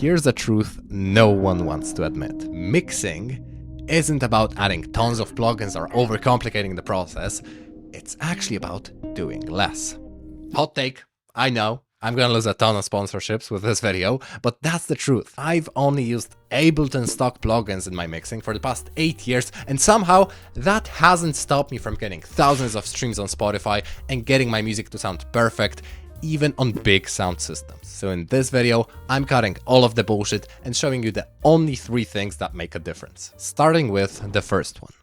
Here's the truth no one wants to admit. Mixing isn't about adding tons of plugins or overcomplicating the process. It's actually about doing less. Hot take, I know. I'm gonna lose a ton of sponsorships with this video, but that's the truth. I've only used Ableton stock plugins in my mixing for the past 8 years, and somehow that hasn't stopped me from getting thousands of streams on Spotify and getting my music to sound perfect, even on big sound systems. So in this video, I'm cutting all of the bullshit and showing you the only 3 things that make a difference. Starting with the first one.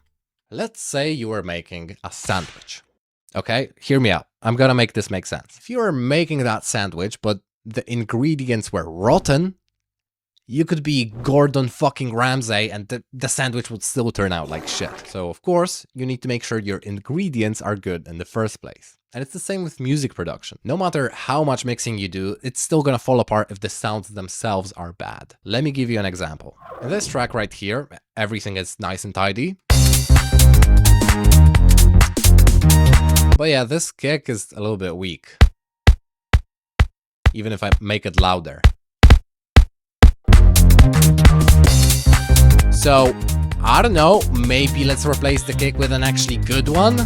Let's say you are making a sandwich. Okay, hear me out. I'm gonna make this make sense. If you are making that sandwich, but the ingredients were rotten, you could be Gordon fucking Ramsay and the sandwich would still turn out like shit. So of course, you need to make sure your ingredients are good in the first place. And it's the same with music production. No matter how much mixing you do, it's still gonna fall apart if the sounds themselves are bad. Let me give you an example. In this track right here, everything is nice and tidy. But yeah, this kick is a little bit weak, even if I make it louder. So, I don't know, maybe let's replace the kick with an actually good one?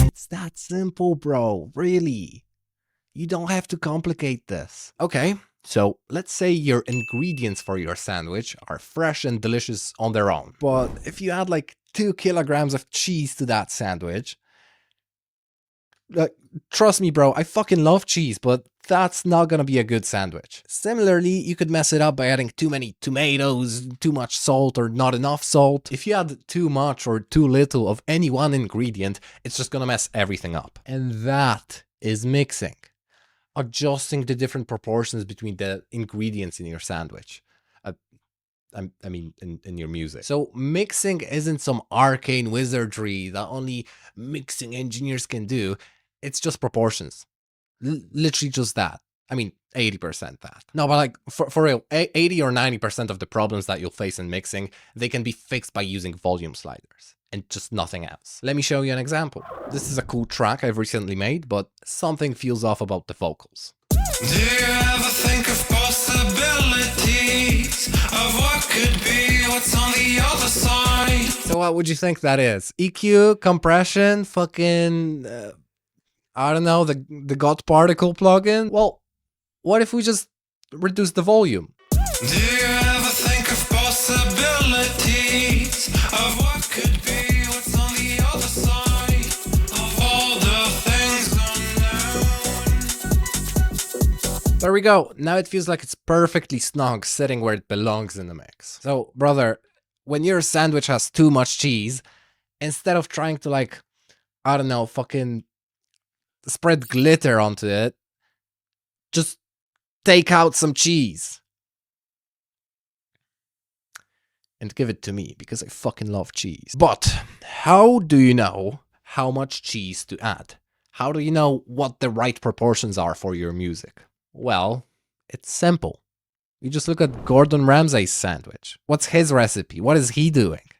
It's that simple, bro, really. You don't have to complicate this. Okay. So let's say your ingredients for your sandwich are fresh and delicious on their own. But if you add like 2 kilograms of cheese to that sandwich, trust me, bro, I fucking love cheese, but that's not gonna be a good sandwich. Similarly, you could mess it up by adding too many tomatoes, too much salt, or not enough salt. If you add too much or too little of any one ingredient, it's just gonna mess everything up. And that is mixing. Adjusting the different proportions between the ingredients in your sandwich. I mean, in your music. So mixing isn't some arcane wizardry that only mixing engineers can do. It's just proportions. Literally just that. I mean, 80% that. No, but like, for real, 80 or 90% of the problems that you'll face in mixing, they can be fixed by using volume sliders. And just nothing else. Let me show you an example. This is a cool track I've recently made, but something feels off about the vocals. Do you ever think of possibilities of what could be, what's on the other side? So what would you think that is? EQ, compression, fucking, I don't know, the God Particle plugin? Well, what if we just reduce the volume? Do you ever think of possibilities of what could be? There we go. Now it feels like it's perfectly snug, sitting where it belongs in the mix. So, brother, when your sandwich has too much cheese, instead of trying to, like, I don't know, fucking spread glitter onto it, just take out some cheese. And give it to me, because I fucking love cheese. But how do you know how much cheese to add? How do you know what the right proportions are for your music? Well, it's simple. You just look at Gordon Ramsay's sandwich. What's his recipe? What is he doing?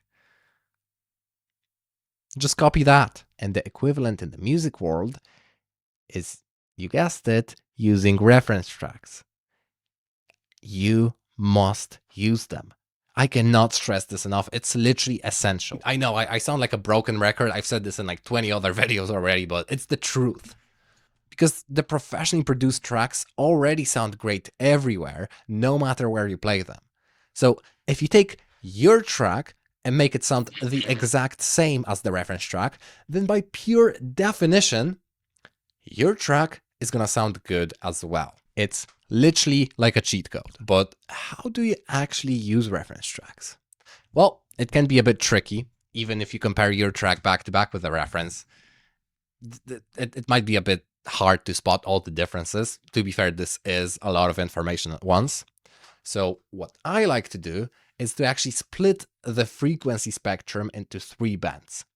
Just copy that. And the equivalent in the music world is, you guessed it, using reference tracks. You must use them. I cannot stress this enough. It's literally essential. I know, I sound like a broken record. I've said this in like 20 other videos already, but it's the truth. Because the professionally produced tracks already sound great everywhere, no matter where you play them. So if you take your track and make it sound the exact same as the reference track, then by pure definition, your track is gonna sound good as well. It's literally like a cheat code. But how do you actually use reference tracks? Well, it can be a bit tricky, even if you compare your track back to back with a reference. It might be a bit hard to spot all the differences. To be fair, this is a lot of information at once. So what I like to do is to actually split the frequency spectrum into 3 bands: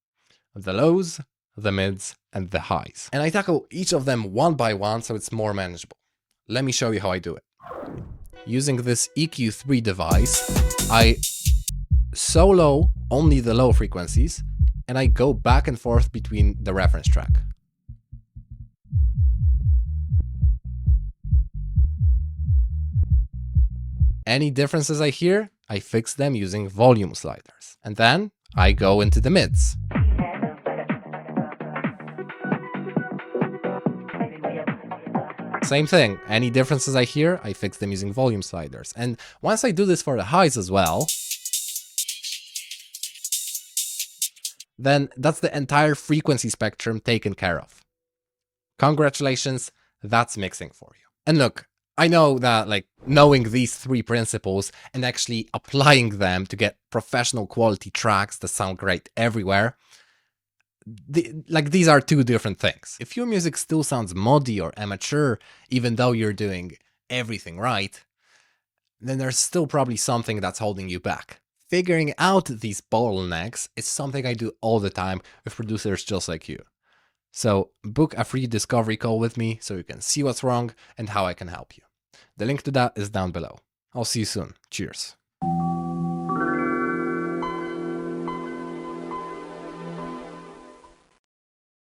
the lows, the mids, and the highs. And I tackle each of them one by one so it's more manageable. Let me show you how I do it. Using this EQ3 device, I solo only the low frequencies, and I go back and forth between the reference track. Any differences I hear, I fix them using volume sliders. And then I go into the mids. Same thing, any differences I hear, I fix them using volume sliders. And once I do this for the highs as well, then that's the entire frequency spectrum taken care of. Congratulations, that's mixing for you. And look, I know that like knowing these three principles and actually applying them to get professional quality tracks that sound great everywhere, these are two different things. If your music still sounds muddy or amateur, even though you're doing everything right, then there's still probably something that's holding you back. Figuring out these bottlenecks is something I do all the time with producers just like you. So book a free discovery call with me so you can see what's wrong and how I can help you. The link to that is down below. I'll see you soon. Cheers.